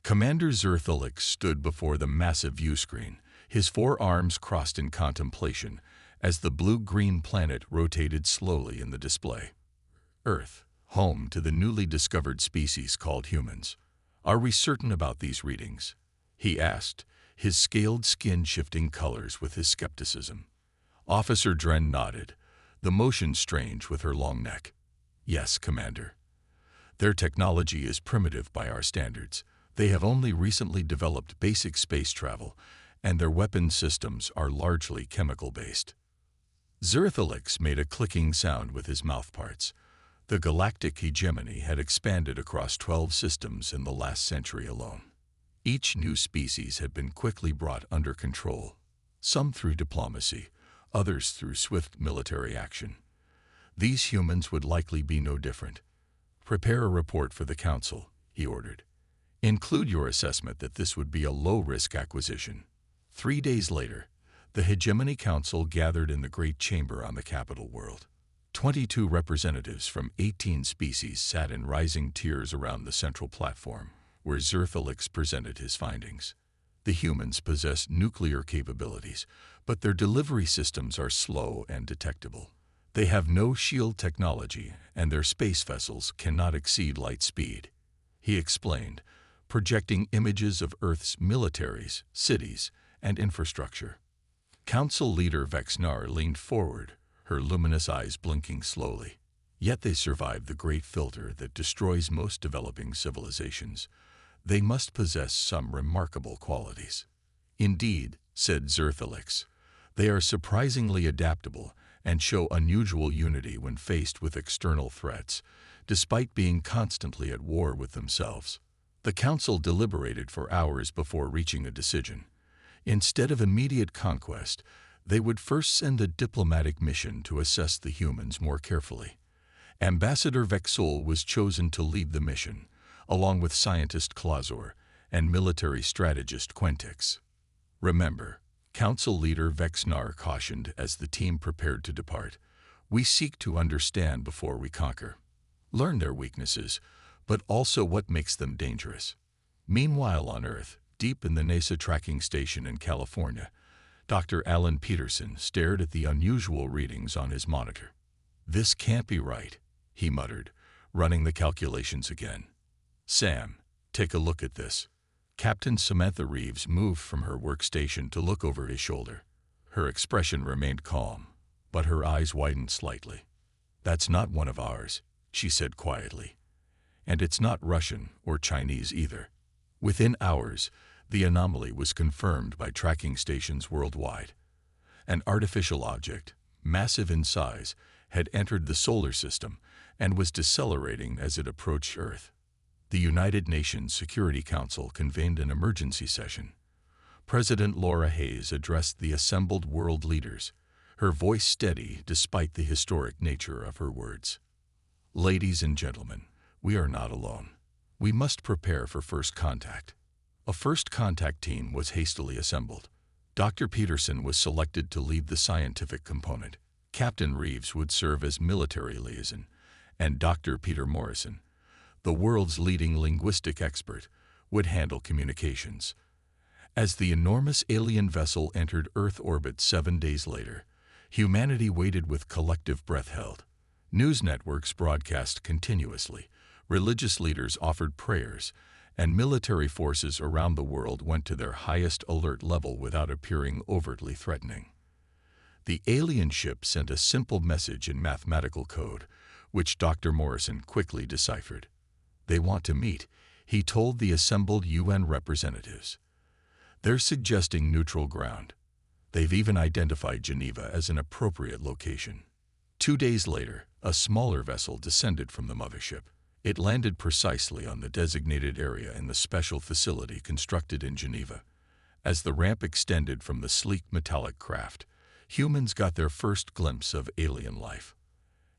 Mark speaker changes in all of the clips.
Speaker 1: Commander Zerthalix stood before the massive viewscreen, his four arms crossed in contemplation, as the blue-green planet rotated slowly in the display. Earth, home to the newly discovered species called humans. Are we certain about these readings? He asked, his scaled skin shifting colors with his skepticism. Officer Dren nodded, the motion strange with her long neck. Yes, Commander. Their technology is primitive by our standards. They have only recently developed basic space travel, and their weapon systems are largely chemical-based. Zerthalix made a clicking sound with his mouthparts. The galactic hegemony had expanded across 12 systems in the last century alone. Each new species had been quickly brought under control, some through diplomacy, others through swift military action. These humans would likely be no different. Prepare a report for the Council, he ordered. Include your assessment that this would be a low-risk acquisition. 3 days later, the Hegemony Council gathered in the Great Chamber on the capital world. 22 representatives from 18 species sat in rising tiers around the central platform, where Zerthalix presented his findings. The humans possess nuclear capabilities, but their delivery systems are slow and detectable. They have no shield technology, and their space vessels cannot exceed light speed. He explained, projecting images of Earth's militaries, cities, and infrastructure. Council leader Vexnar leaned forward, her luminous eyes blinking slowly. Yet they survived the great filter that destroys most developing civilizations. They must possess some remarkable qualities. Indeed, said Zerthalix, they are surprisingly adaptable and show unusual unity when faced with external threats, despite being constantly at war with themselves. The council deliberated for hours before reaching a decision. Instead of immediate conquest, they would first send a diplomatic mission to assess the humans more carefully. Ambassador Vexul was chosen to lead the mission, along with scientist Clausor and military strategist Quentix. Remember, Council leader Vexnar cautioned as the team prepared to depart, we seek to understand before we conquer. Learn their weaknesses, but also what makes them dangerous. Meanwhile on Earth, deep in the NASA tracking station in California, Dr. Alan Peterson stared at the unusual readings on his monitor. This can't be right, he muttered, running the calculations again. Sam, take a look at this. Captain Samantha Reeves moved from her workstation to look over his shoulder. Her expression remained calm, but her eyes widened slightly. That's not one of ours, she said quietly. And it's not Russian or Chinese either. Within hours, the anomaly was confirmed by tracking stations worldwide. An artificial object, massive in size, had entered the solar system and was decelerating as it approached Earth. The United Nations Security Council convened an emergency session. President Laura Hayes addressed the assembled world leaders, her voice steady despite the historic nature of her words. Ladies and gentlemen, we are not alone. We must prepare for first contact. A first contact team was hastily assembled. Dr. Peterson was selected to lead the scientific component. Captain Reeves would serve as military liaison, and Dr. Peter Morrison, the world's leading linguistic expert, would handle communications. As the enormous alien vessel entered Earth orbit 7 days later, humanity waited with collective breath held. News networks broadcast continuously, religious leaders offered prayers, and military forces around the world went to their highest alert level without appearing overtly threatening. The alien ship sent a simple message in mathematical code, which Dr. Morrison quickly deciphered. They want to meet, he told the assembled UN representatives. They're suggesting neutral ground. They've even identified Geneva as an appropriate location. 2 days later, a smaller vessel descended from the mothership. It landed precisely on the designated area in the special facility constructed in Geneva. As the ramp extended from the sleek metallic craft, humans got their first glimpse of alien life.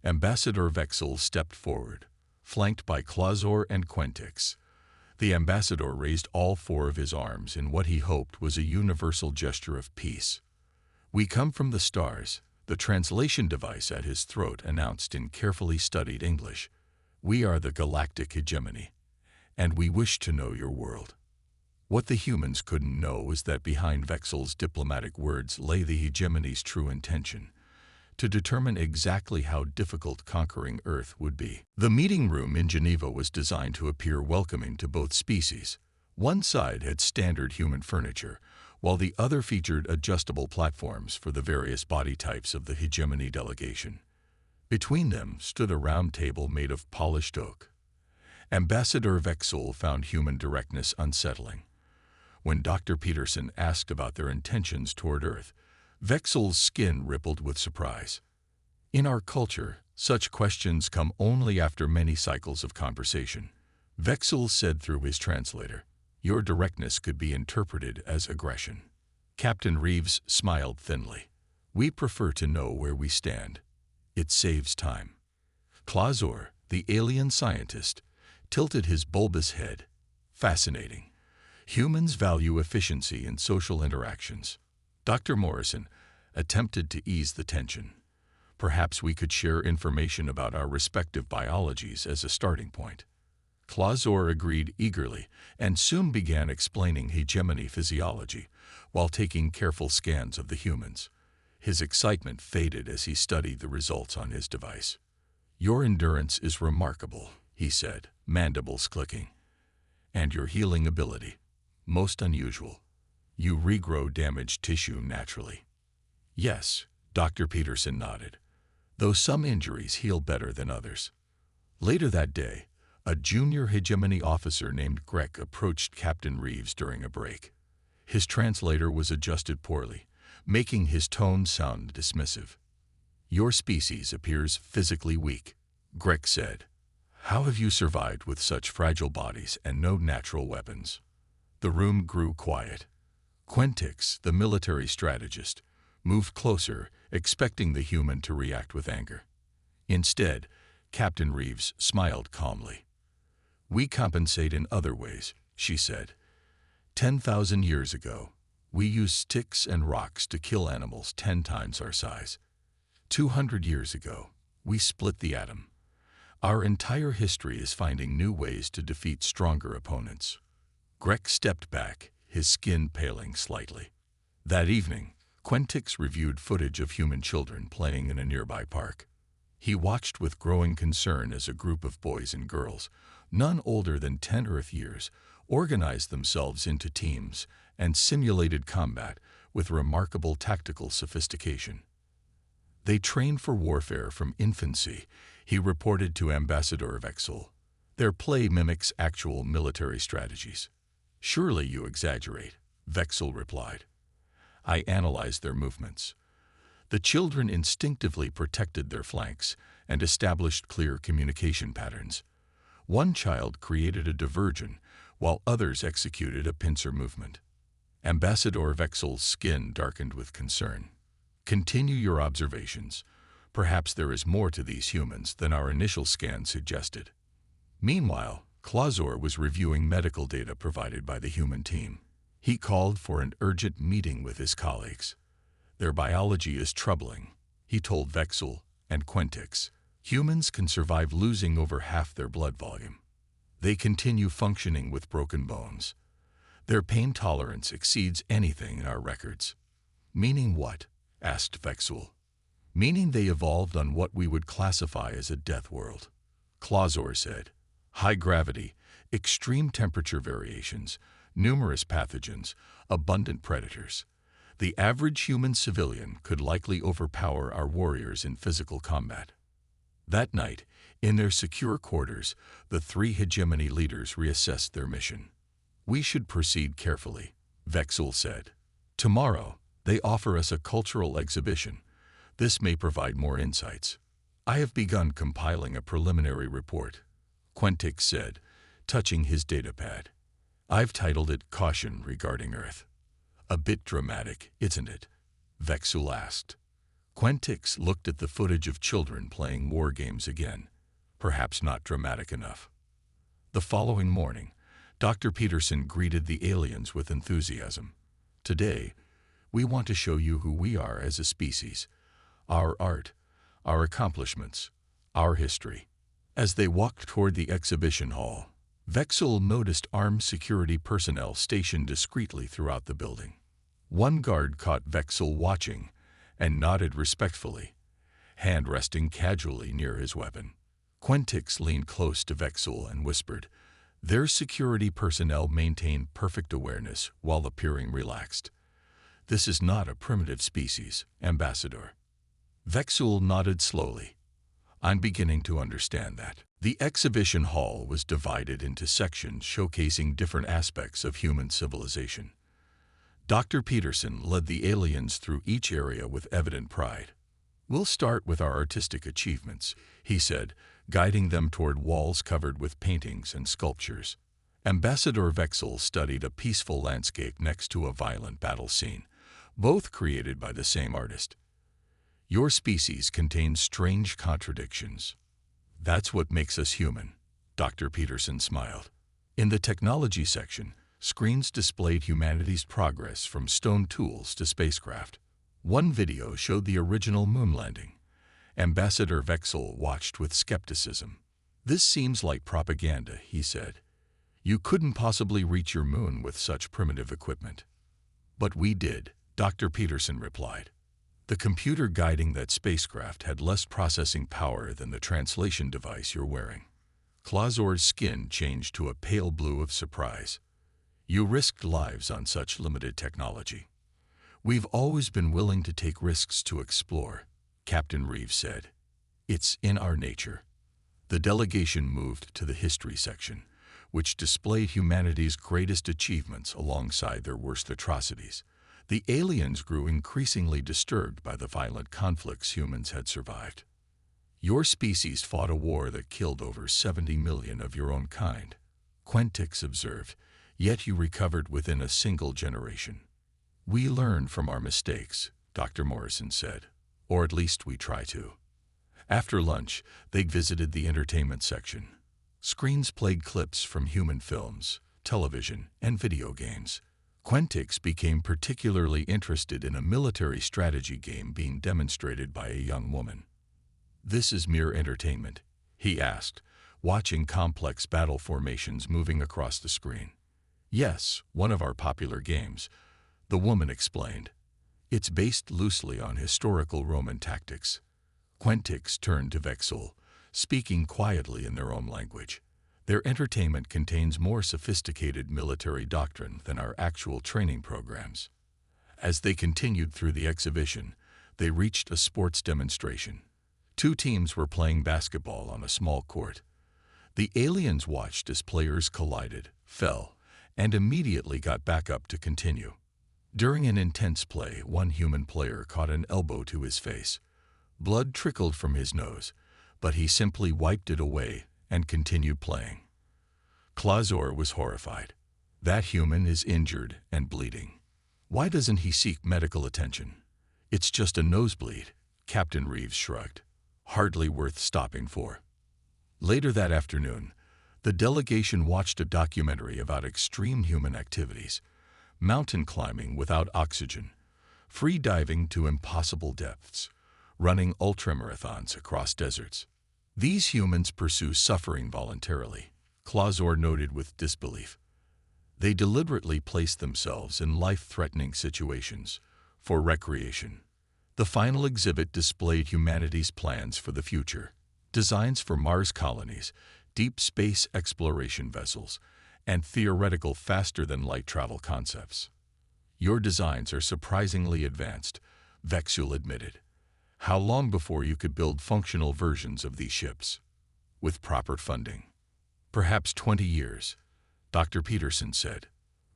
Speaker 1: Ambassador Vexul stepped forward, flanked by Clausor and Quentix. The ambassador raised all 4 of his arms in what he hoped was a universal gesture of peace. We come from the stars, the translation device at his throat announced in carefully studied English. We are the Galactic Hegemony, and we wish to know your world. What the humans couldn't know was that behind Vexel's diplomatic words lay the hegemony's true intention, to determine exactly how difficult conquering Earth would be. The meeting room in Geneva was designed to appear welcoming to both species. One side had standard human furniture, while the other featured adjustable platforms for the various body types of the hegemony delegation. Between them stood a round table made of polished oak. Ambassador Vexel found human directness unsettling. When Dr. Peterson asked about their intentions toward Earth, Vexel's skin rippled with surprise. In our culture, such questions come only after many cycles of conversation. Vexel said through his translator, "Your directness could be interpreted as aggression." Captain Reeves smiled thinly. "We prefer to know where we stand. It saves time." Clausor, the alien scientist, tilted his bulbous head. "Fascinating. Humans value efficiency in social interactions." Dr. Morrison attempted to ease the tension. "Perhaps we could share information about our respective biologies as a starting point." Clausor agreed eagerly and soon began explaining hegemony physiology while taking careful scans of the humans. His excitement faded as he studied the results on his device. "Your endurance is remarkable," he said, mandibles clicking. "And your healing ability, most unusual. You regrow damaged tissue naturally." "Yes," Dr. Peterson nodded, "though some injuries heal better than others." Later that day, a junior hegemony officer named Greg approached Captain Reeves during a break. His translator was adjusted poorly, making his tone sound dismissive. "Your species appears physically weak," Greg said. "How have you survived with such fragile bodies and no natural weapons?" The room grew quiet. Quentix, the military strategist, moved closer, expecting the human to react with anger. Instead, Captain Reeves smiled calmly. "We compensate in other ways," she said. 10,000 years ago, we used sticks and rocks to kill animals 10 times our size. 200 years ago, we split the atom. Our entire history is finding new ways to defeat stronger opponents." Greg stepped back, his skin paling slightly. That evening, Quentix reviewed footage of human children playing in a nearby park. He watched with growing concern as a group of boys and girls, none older than 10 Earth years, organized themselves into teams and simulated combat with remarkable tactical sophistication. "They train for warfare from infancy," he reported to Ambassador Vexel. "Their play mimics actual military strategies." "Surely you exaggerate," Vexel replied. "I analyzed their movements. The children instinctively protected their flanks and established clear communication patterns. One child created a diversion, while others executed a pincer movement." Ambassador Vexel's skin darkened with concern. "Continue your observations. Perhaps there is more to these humans than our initial scan suggested." Meanwhile, Clausor was reviewing medical data provided by the human team. He called for an urgent meeting with his colleagues. "Their biology is troubling," he told Vexel and Quentix. "Humans can survive losing over half their blood volume. They continue functioning with broken bones. Their pain tolerance exceeds anything in our records." "Meaning what?" asked Vexel. "Meaning they evolved on what we would classify as a death world," Clausor said. "High gravity, extreme temperature variations, numerous pathogens, abundant predators. The average human civilian could likely overpower our warriors in physical combat." That night, in their secure quarters, the 3 hegemony leaders reassessed their mission. "We should proceed carefully," Vexel said. "Tomorrow, they offer us a cultural exhibition. This may provide more insights." "I have begun compiling a preliminary report," Quentix said, touching his datapad. "I've titled it Caution Regarding Earth." "A bit dramatic, isn't it?" Vexel asked. Quentix looked at the footage of children playing war games again. "Perhaps not dramatic enough." The following morning, Dr. Peterson greeted the aliens with enthusiasm. "Today, we want to show you who we are as a species, our art, our accomplishments, our history." As they walked toward the exhibition hall, Vexel noticed armed security personnel stationed discreetly throughout the building. One guard caught Vexel watching and nodded respectfully, hand resting casually near his weapon. Quentix leaned close to Vexel and whispered. Their security personnel maintained perfect awareness while appearing relaxed. This is not a primitive species, Ambassador. Vexel nodded slowly. I'm beginning to understand that. The exhibition hall was divided into sections showcasing different aspects of human civilization. Dr. Peterson led the aliens through each area with evident pride. We'll start with our artistic achievements, he said, guiding them toward walls covered with paintings and sculptures. Ambassador Vexel studied a peaceful landscape next to a violent battle scene, both created by the same artist. Your species contains strange contradictions. That's what makes us human, Dr. Peterson smiled. In the technology section, screens displayed humanity's progress from stone tools to spacecraft. One video showed the original moon landing. Ambassador Vexel watched with skepticism. This seems like propaganda, he said. You couldn't possibly reach your moon with such primitive equipment. But we did, Dr. Peterson replied. The computer guiding that spacecraft had less processing power than the translation device you're wearing. Clausor's skin changed to a pale blue of surprise. You risked lives on such limited technology. We've always been willing to take risks to explore, Captain Reeves said. It's in our nature. The delegation moved to the history section, which displayed humanity's greatest achievements alongside their worst atrocities. The aliens grew increasingly disturbed by the violent conflicts humans had survived. Your species fought a war that killed over 70 million of your own kind, Quentix observed, yet you recovered within a single generation. We learn from our mistakes, Dr. Morrison said, or at least we try to. After lunch, they visited the entertainment section. Screens played clips from human films, television, and video games. Quentix became particularly interested in a military strategy game being demonstrated by a young woman. This is mere entertainment, he asked, watching complex battle formations moving across the screen. Yes, one of our popular games, the woman explained. It's based loosely on historical Roman tactics. Quentix turned to Vexel, speaking quietly in their own language. Their entertainment contains more sophisticated military doctrine than our actual training programs. As they continued through the exhibition, they reached a sports demonstration. Two teams were playing basketball on a small court. The aliens watched as players collided, fell, and immediately got back up to continue. During an intense play, one human player caught an elbow to his face. Blood trickled from his nose, but he simply wiped it away and continued playing. Clausor was horrified. That human is injured and bleeding. Why doesn't he seek medical attention? It's just a nosebleed, Captain Reeves shrugged. Hardly worth stopping for. Later that afternoon, the delegation watched a documentary about extreme human activities, mountain climbing without oxygen, free diving to impossible depths, running ultramarathons across deserts. These humans pursue suffering voluntarily, Clausor noted with disbelief. They deliberately place themselves in life-threatening situations for recreation. The final exhibit displayed humanity's plans for the future, designs for Mars colonies, deep space exploration vessels, and theoretical faster-than-light travel concepts. Your designs are surprisingly advanced, Vexel admitted. How long before you could build functional versions of these ships? With proper funding. Perhaps 20 years, Dr. Peterson said.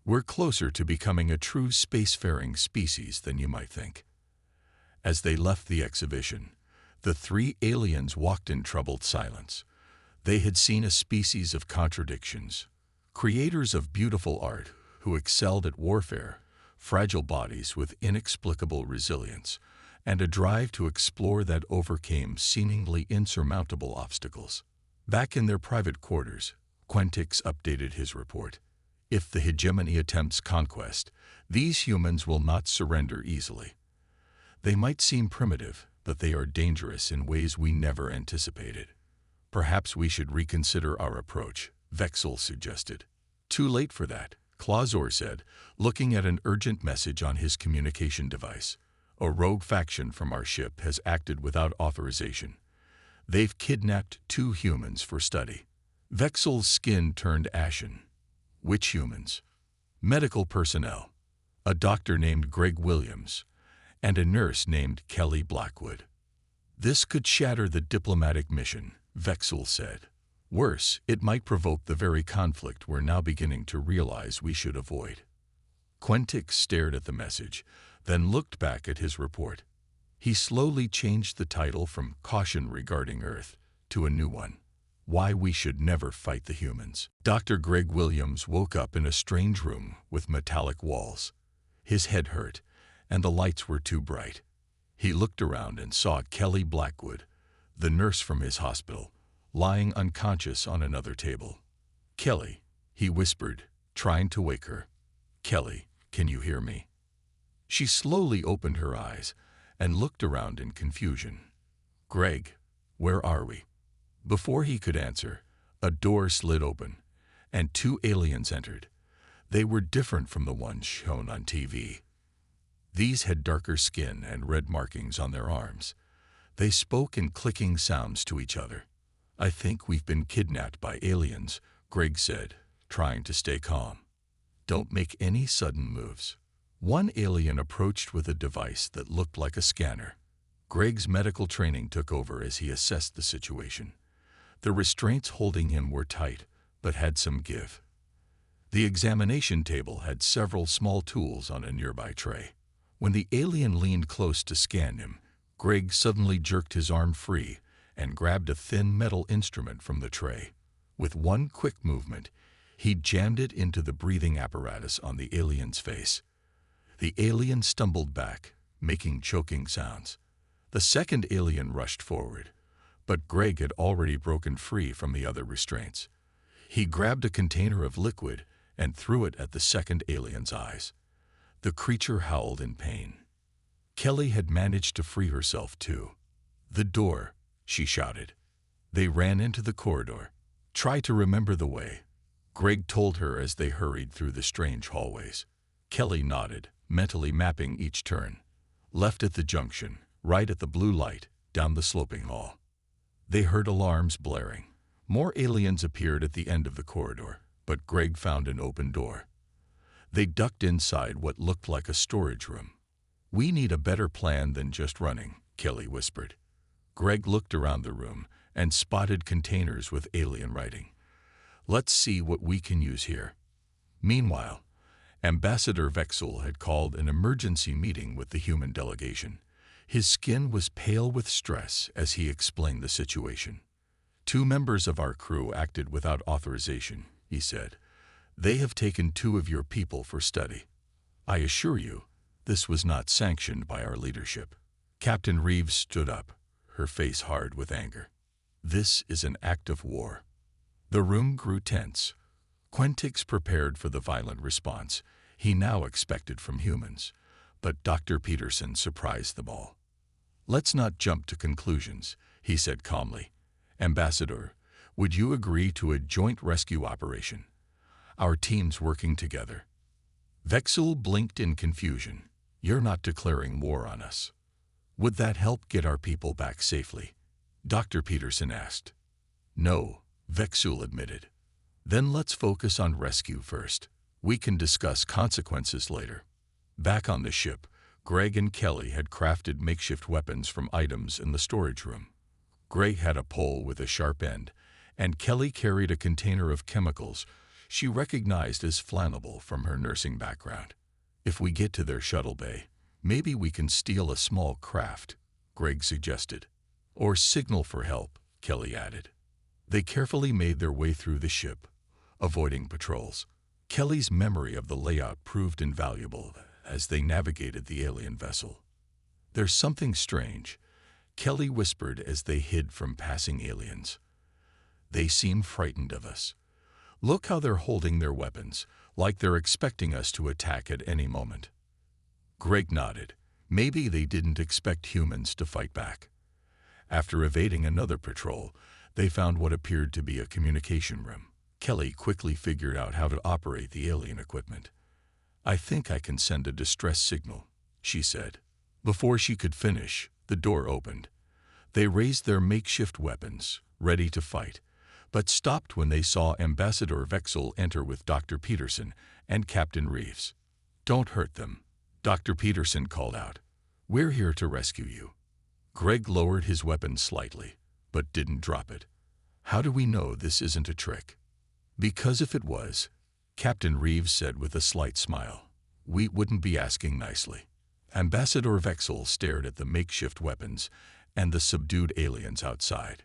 Speaker 1: We're closer to becoming a true spacefaring species than you might think. As they left the exhibition, the three aliens walked in troubled silence. They had seen a species of contradictions, creators of beautiful art who excelled at warfare, fragile bodies with inexplicable resilience, and a drive to explore that overcame seemingly insurmountable obstacles. Back in their private quarters, Quentix updated his report. If the hegemony attempts conquest, these humans will not surrender easily. They might seem primitive, but they are dangerous in ways we never anticipated. Perhaps we should reconsider our approach, Vexel suggested. Too late for that, Clausor said, looking at an urgent message on his communication device. A rogue faction from our ship has acted without authorization. They've kidnapped 2 humans for study. Vexel's skin turned ashen. Which humans? Medical personnel. A doctor named Greg Williams and a nurse named Kelly Blackwood. This could shatter the diplomatic mission, Vexel said. Worse, it might provoke the very conflict we're now beginning to realize we should avoid. Quentix stared at the message, then looked back at his report. He slowly changed the title from Caution Regarding Earth to a new one. Why we should never fight the humans. Dr. Greg Williams woke up in a strange room with metallic walls. His head hurt, and the lights were too bright. He looked around and saw Kelly Blackwood, the nurse from his hospital, lying unconscious on another table. "Kelly," he whispered, trying to wake her. "Kelly, can you hear me?" She slowly opened her eyes and looked around in confusion. "Greg, where are we?" Before he could answer, a door slid open, and 2 aliens entered. They were different from the ones shown on TV. These had darker skin and red markings on their arms. They spoke in clicking sounds to each other. "I think we've been kidnapped by aliens," Greg said, trying to stay calm. "Don't make any sudden moves." One alien approached with a device that looked like a scanner. Greg's medical training took over as he assessed the situation. The restraints holding him were tight, but had some give. The examination table had several small tools on a nearby tray. When the alien leaned close to scan him, Greg suddenly jerked his arm free and grabbed a thin metal instrument from the tray. With one quick movement, he jammed it into the breathing apparatus on the alien's face. The alien stumbled back, making choking sounds. The second alien rushed forward, but Greg had already broken free from the other restraints. He grabbed a container of liquid and threw it at the second alien's eyes. The creature howled in pain. Kelly had managed to free herself too. "The door," she shouted. They ran into the corridor. "Try to remember the way," Greg told her as they hurried through the strange hallways. Kelly nodded, mentally mapping each turn. Left at the junction, right at the blue light, down the sloping hall. They heard alarms blaring. More aliens appeared at the end of the corridor, but Greg found an open door. They ducked inside what looked like a storage room. "We need a better plan than just running," Kelly whispered. Greg looked around the room and spotted containers with alien writing. "Let's see what we can use here." Meanwhile, Ambassador Vexel had called an emergency meeting with the human delegation. His skin was pale with stress as he explained the situation. "2 members of our crew acted without authorization," he said. "They have taken 2 of your people for study. I assure you, this was not sanctioned by our leadership." Captain Reeves stood up, her face hard with anger. "This is an act of war." The room grew tense. Quentix prepared for the violent response he now expected from humans, but Dr. Peterson surprised them all. "Let's not jump to conclusions," he said calmly. "Ambassador, would you agree to a joint rescue operation? Our teams working together." Vexel blinked in confusion. "You're not declaring war on us." "Would that help get our people back safely?" Dr. Peterson asked. "No," Vexel admitted. "Then let's focus on rescue first. We can discuss consequences later." Back on the ship, Greg and Kelly had crafted makeshift weapons from items in the storage room. Greg had a pole with a sharp end, and Kelly carried a container of chemicals she recognized as flammable from her nursing background. "If we get to their shuttle bay, maybe we can steal a small craft," Greg suggested. "Or signal for help," Kelly added. They carefully made their way through the ship, avoiding patrols. Kelly's memory of the layout proved invaluable as they navigated the alien vessel. "There's something strange," Kelly whispered as they hid from passing aliens. "They seem frightened of us. Look how they're holding their weapons, like they're expecting us to attack at any moment." Greg nodded. Maybe they didn't expect humans to fight back. After evading another patrol, they found what appeared to be a communication room. Kelly quickly figured out how to operate the alien equipment. "I think I can send a distress signal," she said. Before she could finish, the door opened. They raised their makeshift weapons, ready to fight, but stopped when they saw Ambassador Vexel enter with Dr. Peterson and Captain Reeves. "Don't hurt them," Dr. Peterson called out. "We're here to rescue you." Greg lowered his weapon slightly, but didn't drop it. "How do we know this isn't a trick?" "Because if it was," Captain Reeves said with a slight smile, "we wouldn't be asking nicely." Ambassador Vexel stared at the makeshift weapons and the subdued aliens outside.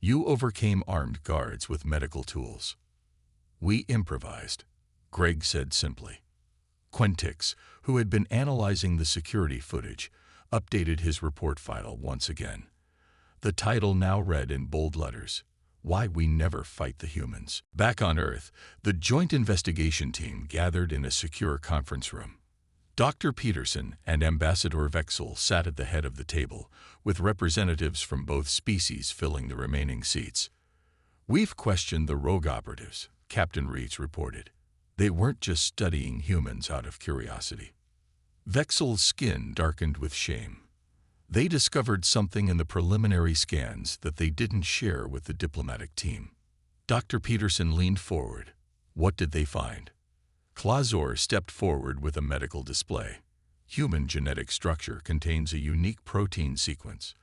Speaker 1: "You overcame armed guards with medical tools." "We improvised," Greg said simply. Quentix, who had been analyzing the security footage, updated his report file once again. The title now read in bold letters, "Why We Never Fight the Humans." Back on Earth, the joint investigation team gathered in a secure conference room. Dr. Peterson and Ambassador Vexel sat at the head of the table, with representatives from both species filling the remaining seats. "We've questioned the rogue operatives," Captain Reeves reported. "They weren't just studying humans out of curiosity." Vexel's skin darkened with shame. "They discovered something in the preliminary scans that they didn't share with the diplomatic team." Dr. Peterson leaned forward. "What did they find?" Clazor stepped forward with a medical display. "Human genetic structure contains a unique protein sequence.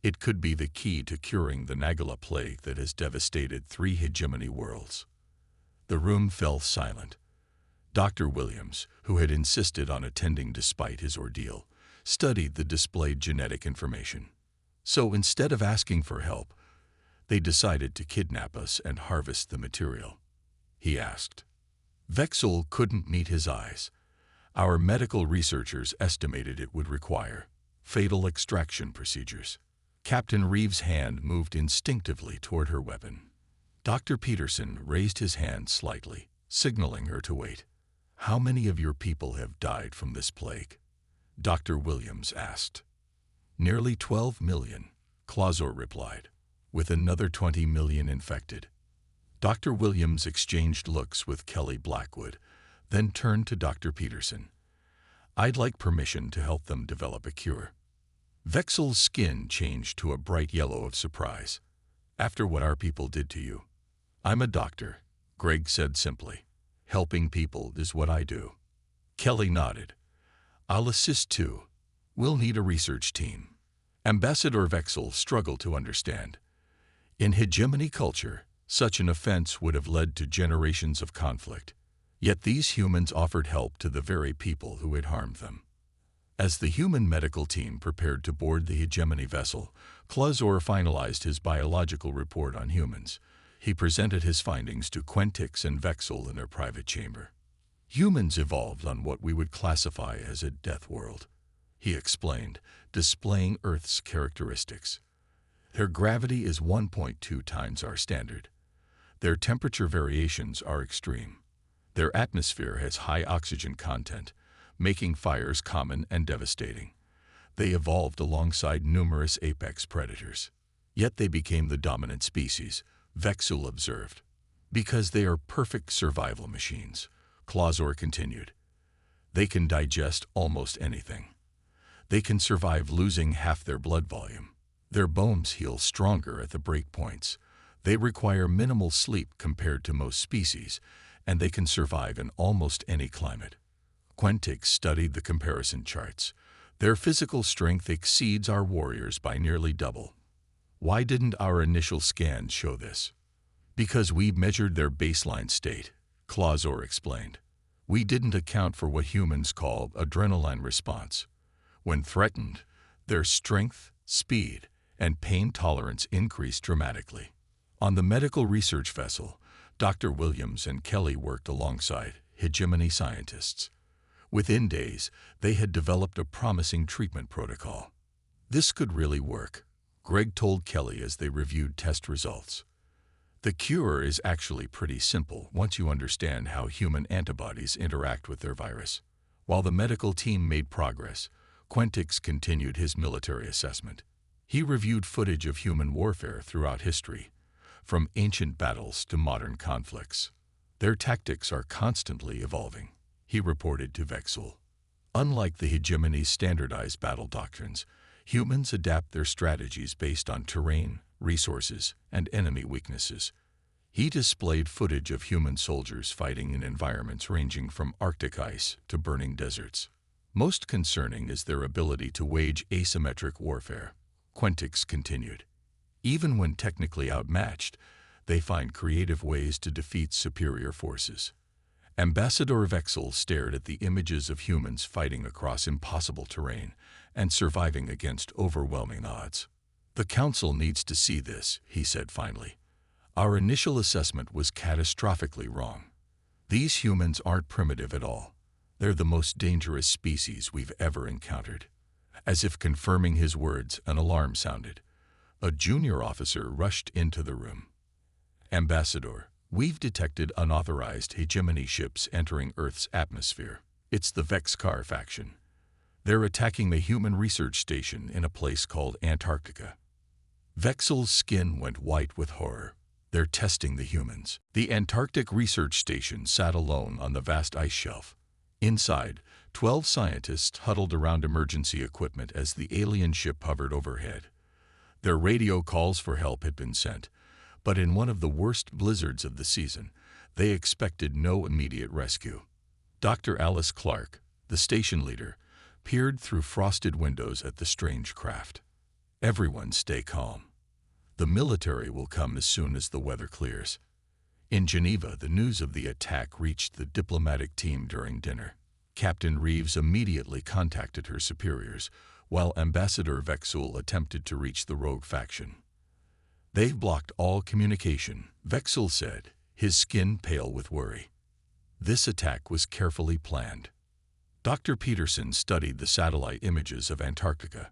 Speaker 1: It could be the key to curing the Nagala plague that has devastated 3 hegemony worlds." The room fell silent. Dr. Williams, who had insisted on attending despite his ordeal, studied the displayed genetic information. "So instead of asking for help, they decided to kidnap us and harvest the material?" he asked. Vexel couldn't meet his eyes. "Our medical researchers estimated it would require fatal extraction procedures." Captain Reeves' hand moved instinctively toward her weapon. Dr. Peterson raised his hand slightly, signaling her to wait. "How many of your people have died from this plague?" Dr. Williams asked. "Nearly 12 million, Clazor replied, "with another 20 million infected." Dr. Williams exchanged looks with Kelly Blackwood, then turned to Dr. Peterson. "I'd like permission to help them develop a cure." Vexel's skin changed to a bright yellow of surprise. "After what our people did to you?" "I'm a doctor," Greg said simply. "Helping people is what I do." Kelly nodded. "I'll assist too. We'll need a research team." Ambassador Vexel struggled to understand. In hegemony culture, such an offense would have led to generations of conflict. Yet these humans offered help to the very people who had harmed them. As the human medical team prepared to board the hegemony vessel, Clazor finalized his biological report on humans. He presented his findings to Quentix and Vexel in their private chamber. "Humans evolved on what we would classify as a death world," he explained, displaying Earth's characteristics. "Their gravity is 1.2 times our standard. Their temperature variations are extreme. Their atmosphere has high oxygen content, making fires common and devastating. They evolved alongside numerous apex predators. Yet they became the dominant species," Vexel observed. "Because they are perfect survival machines," Clazor continued. "They can digest almost anything. They can survive losing half their blood volume. Their bones heal stronger at the breakpoints. They require minimal sleep compared to most species, and they can survive in almost any climate." Quentix studied the comparison charts. "Their physical strength exceeds our warriors by nearly double." "Why didn't our initial scans show this?" "Because we measured their baseline state," Clazor explained. "We didn't account for what humans call adrenaline response. When threatened, their strength, speed, and pain tolerance increased dramatically." On the medical research vessel, Dr. Williams and Kelly worked alongside hegemony scientists. Within days, they had developed a promising treatment protocol. "This could really work," Greg told Kelly as they reviewed test results. "The cure is actually pretty simple once you understand how human antibodies interact with their virus." While the medical team made progress, Quentix continued his military assessment. He reviewed footage of human warfare throughout history, from ancient battles to modern conflicts. Their tactics are constantly evolving, he reported to Vexel. Unlike the hegemony's standardized battle doctrines, humans adapt their strategies based on terrain, resources, and enemy weaknesses. He displayed footage of human soldiers fighting in environments ranging from Arctic ice to burning deserts. Most concerning is their ability to wage asymmetric warfare, Quentix continued. Even when technically outmatched, they find creative ways to defeat superior forces. Ambassador Vexel stared at the images of humans fighting across impossible terrain and surviving against overwhelming odds. The Council needs to see this, he said finally. Our initial assessment was catastrophically wrong. These humans aren't primitive at all. They're the most dangerous species we've ever encountered. As if confirming his words, an alarm sounded. A junior officer rushed into the room. Ambassador, we've detected unauthorized hegemony ships entering Earth's atmosphere. It's the Vexcar faction. They're attacking the human research station in a place called Antarctica. Vexel's skin went white with horror. They're testing the humans. The Antarctic research station sat alone on the vast ice shelf. Inside, 12 scientists huddled around emergency equipment as the alien ship hovered overhead. Their radio calls for help had been sent, but in one of the worst blizzards of the season, they expected no immediate rescue. Dr. Alice Clark, the station leader, peered through frosted windows at the strange craft. Everyone stay calm. The military will come as soon as the weather clears. In Geneva, the news of the attack reached the diplomatic team during dinner. Captain Reeves immediately contacted her superiors, while Ambassador Vexel attempted to reach the rogue faction. They've blocked all communication, Vexel said, his skin pale with worry. This attack was carefully planned. Dr. Peterson studied the satellite images of Antarctica.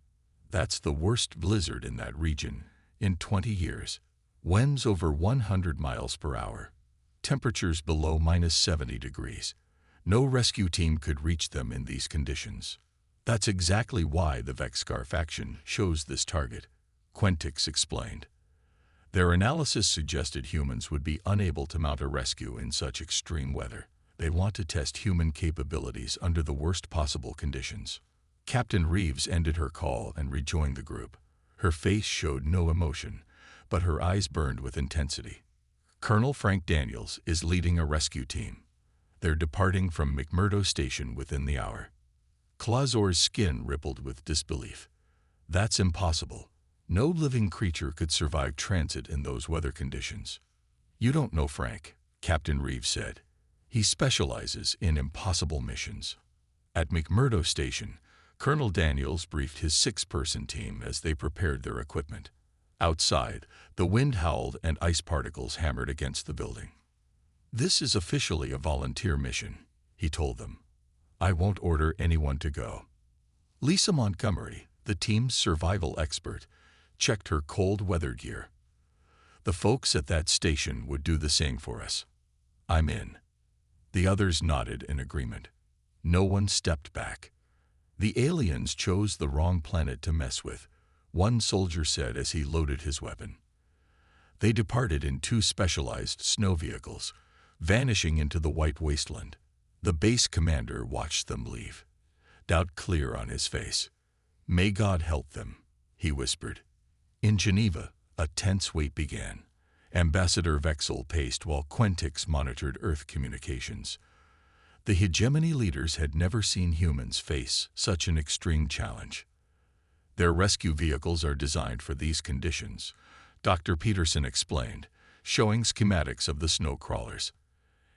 Speaker 1: That's the worst blizzard in that region in 20 years. Winds over 100 miles per hour. Temperatures below -70 degrees. No rescue team could reach them in these conditions. That's exactly why the Vexcar faction chose this target, Quentix explained. Their analysis suggested humans would be unable to mount a rescue in such extreme weather. They want to test human capabilities under the worst possible conditions. Captain Reeves ended her call and rejoined the group. Her face showed no emotion, but her eyes burned with intensity. Colonel Frank Daniels is leading a rescue team. They're departing from McMurdo Station within the hour. Clausor's skin rippled with disbelief. That's impossible. No living creature could survive transit in those weather conditions. You don't know Frank, Captain Reeves said. He specializes in impossible missions. At McMurdo Station, Colonel Daniels briefed his 6-person team as they prepared their equipment. Outside, the wind howled and ice particles hammered against the building. This is officially a volunteer mission, he told them. I won't order anyone to go. Lisa Montgomery, the team's survival expert, checked her cold weather gear. The folks at that station would do the same for us. I'm in. The others nodded in agreement. No one stepped back. The aliens chose the wrong planet to mess with, one soldier said as he loaded his weapon. They departed in 2 specialized snow vehicles, vanishing into the white wasteland. The base commander watched them leave, doubt clear on his face. May God help them, he whispered. In Geneva, a tense wait began. Ambassador Vexel paced while Quentix monitored Earth communications. The hegemony leaders had never seen humans face such an extreme challenge. Their rescue vehicles are designed for these conditions, Dr. Peterson explained, showing schematics of the snow crawlers.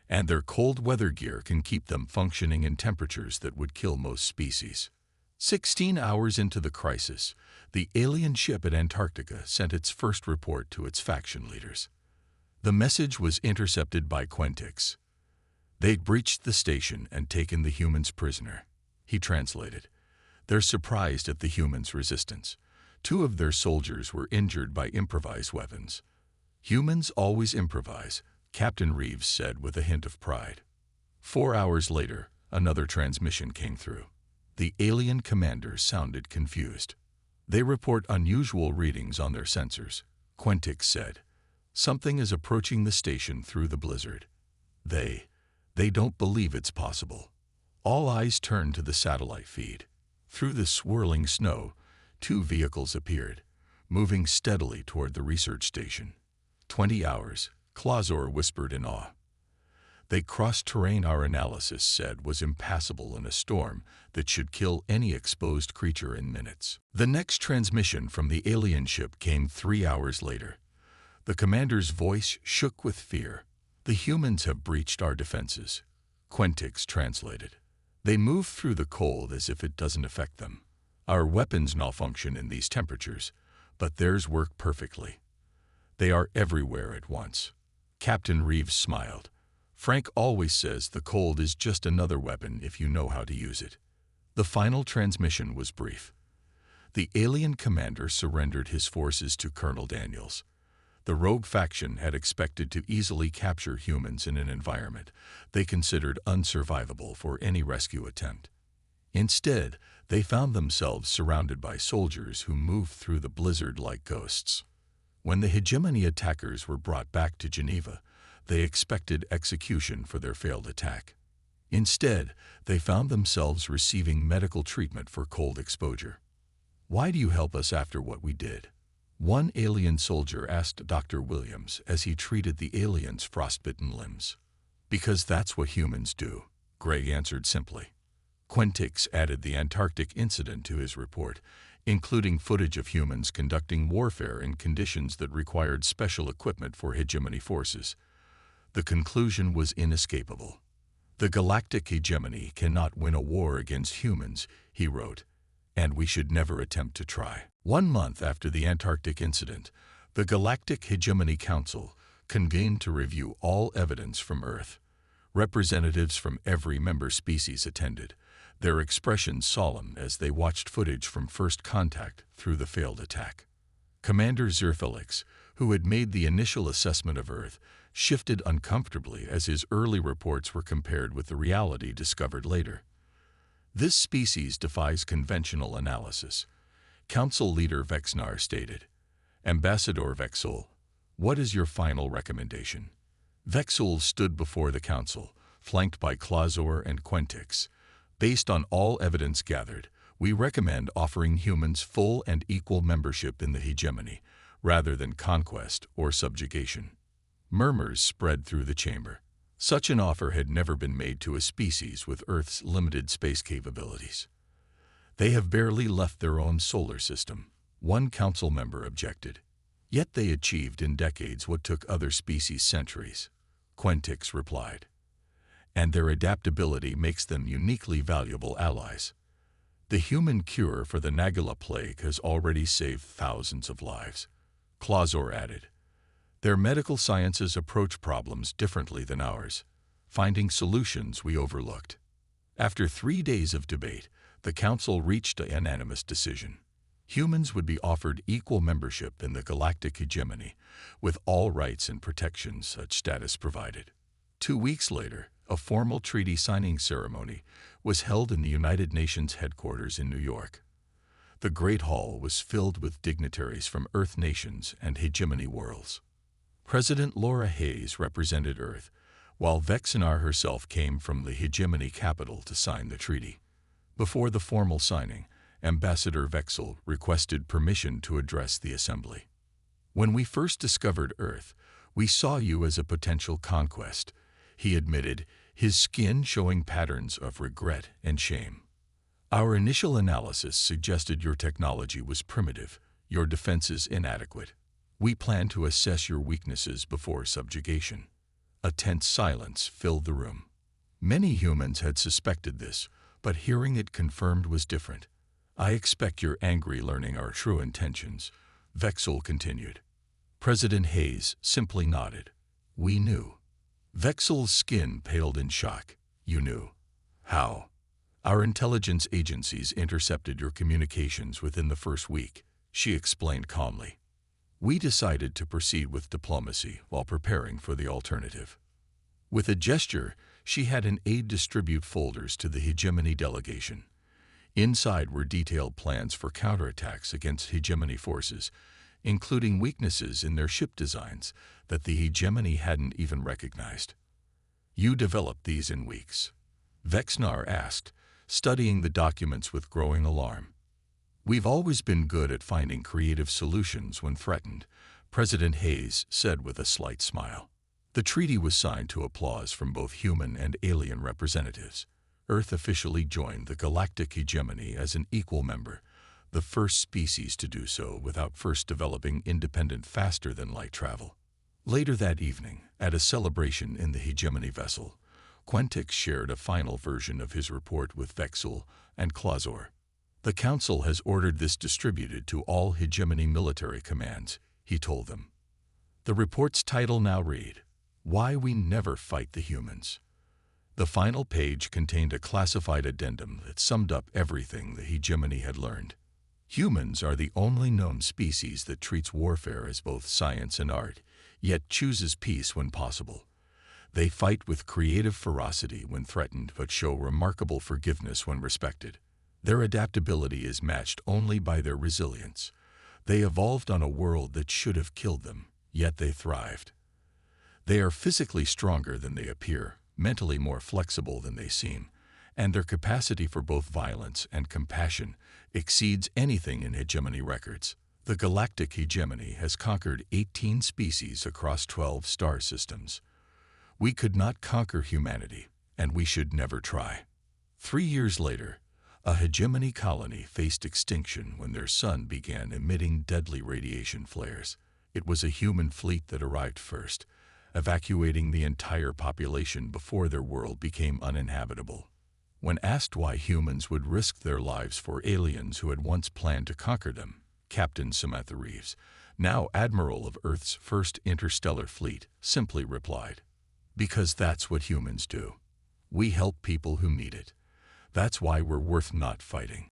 Speaker 1: And their cold weather gear can keep them functioning in temperatures that would kill most species. 16 hours into the crisis, the alien ship at Antarctica sent its first report to its faction leaders. The message was intercepted by Quentix. They'd breached the station and taken the humans prisoner, he translated. They're surprised at the humans' resistance. 2 of their soldiers were injured by improvised weapons. Humans always improvise, Captain Reeves said with a hint of pride. 4 hours later, another transmission came through. The alien commander sounded confused. They report unusual readings on their sensors, Quentix said. Something is approaching the station through the blizzard. They don't believe it's possible. All eyes turn to the satellite feed. Through the swirling snow, two vehicles appeared, moving steadily toward the research station. 20 hours, Clausor whispered in awe. They crossed terrain our analysis said was impassable in a storm that should kill any exposed creature in minutes. The next transmission from the alien ship came 3 hours later. The commander's voice shook with fear. The humans have breached our defenses. Quentix translated. They move through the cold as if it doesn't affect them. Our weapons malfunction in these temperatures, but theirs work perfectly. They are everywhere at once. Captain Reeves smiled. Frank always says the cold is just another weapon if you know how to use it. The final transmission was brief. The alien commander surrendered his forces to Colonel Daniels. The rogue faction had expected to easily capture humans in an environment they considered unsurvivable for any rescue attempt. Instead, they found themselves surrounded by soldiers who moved through the blizzard like ghosts. When the hegemony attackers were brought back to Geneva, they expected execution for their failed attack. Instead, they found themselves receiving medical treatment for cold exposure. "Why do you help us after what we did?" One alien soldier asked Dr. Williams as he treated the alien's frostbitten limbs. "Because that's what humans do," Gray answered simply. Quentix added the Antarctic incident to his report, including footage of humans conducting warfare in conditions that required special equipment for hegemony forces. The conclusion was inescapable. "The galactic hegemony cannot win a war against humans," he wrote, "and we should never attempt to try." 1 month after the Antarctic incident, the Galactic Hegemony Council convened to review all evidence from Earth. Representatives from every member species attended, their expressions solemn as they watched footage from first contact through the failed attack. Commander Zerfelix, who had made the initial assessment of Earth, shifted uncomfortably as his early reports were compared with the reality discovered later. "This species defies conventional analysis," Council leader Vexnar stated. "Ambassador Vexul, what is your final recommendation?" Vexul stood before the council, flanked by Clausor and Quentix. "Based on all evidence gathered, we recommend offering humans full and equal membership in the hegemony, rather than conquest or subjugation." Murmurs spread through the chamber. Such an offer had never been made to a species with Earth's limited space capabilities. "They have barely left their own solar system," one council member objected. "Yet they achieved in decades what took other species centuries," Quentix replied. "And their adaptability makes them uniquely valuable allies. The human cure for the Nagula plague has already saved thousands of lives," Clausor added. "Their medical sciences approach problems differently than ours, finding solutions we overlooked." After 3 days of debate, the council reached a unanimous decision. Humans would be offered equal membership in the galactic hegemony, with all rights and protections such status provided. 2 weeks later, a formal treaty signing ceremony was held in the United Nations headquarters in New York. The Great Hall was filled with dignitaries from Earth nations and hegemony worlds. President Laura Hayes represented Earth, while Vexnar herself came from the hegemony capital to sign the treaty. Before the formal signing, Ambassador Vexul requested permission to address the assembly. "When we first discovered Earth, we saw you as a potential conquest," he admitted, his skin showing patterns of regret and shame. "Our initial analysis suggested your technology was primitive, your defenses inadequate. We plan to assess your weaknesses before subjugation." A tense silence filled the room. Many humans had suspected this, but hearing it confirmed was different. "I expect you're angry learning our true intentions," Vexul continued. President Hayes simply nodded. "We knew." Vexul's skin paled in shock. "You knew? How?" "Our intelligence agencies intercepted your communications within the first week," she explained calmly. "We decided to proceed with diplomacy while preparing for the alternative." With a gesture, she had an aide distribute folders to the hegemony delegation. Inside were detailed plans for counterattacks against hegemony forces, including weaknesses in their ship designs that the hegemony hadn't even recognized. "You developed these in weeks?" Vexnar asked, studying the documents with growing alarm. "We've always been good at finding creative solutions when threatened," President Hayes said with a slight smile. The treaty was signed to applause from both human and alien representatives. Earth officially joined the galactic hegemony as an equal member, the first species to do so without first developing independent faster-than-light travel. Later that evening, at a celebration in the hegemony vessel, Quentix shared a final version of his report with Vexul and Clausor. "The Council has ordered this distributed to all hegemony military commands," he told them. The report's title now read, "Why We Never Fight the Humans." The final page contained a classified addendum that summed up everything the hegemony had learned. Humans are the only known species that treats warfare as both science and art, yet chooses peace when possible. They fight with creative ferocity when threatened, but show remarkable forgiveness when respected. Their adaptability is matched only by their resilience. They evolved on a world that should have killed them, yet they thrived. They are physically stronger than they appear, mentally more flexible than they seem, and their capacity for both violence and compassion exceeds anything in hegemony records. The galactic hegemony has conquered 18 species across 12 star systems. We could not conquer humanity, and we should never try. 3 years later, a hegemony colony faced extinction when their sun began emitting deadly radiation flares. It was a human fleet that arrived first, evacuating the entire population before their world became uninhabitable. When asked why humans would risk their lives for aliens who had once planned to conquer them, Captain Samantha Reeves, now Admiral of Earth's first interstellar fleet, simply replied, "Because that's what humans do. We help people who need it. That's why we're worth not fighting."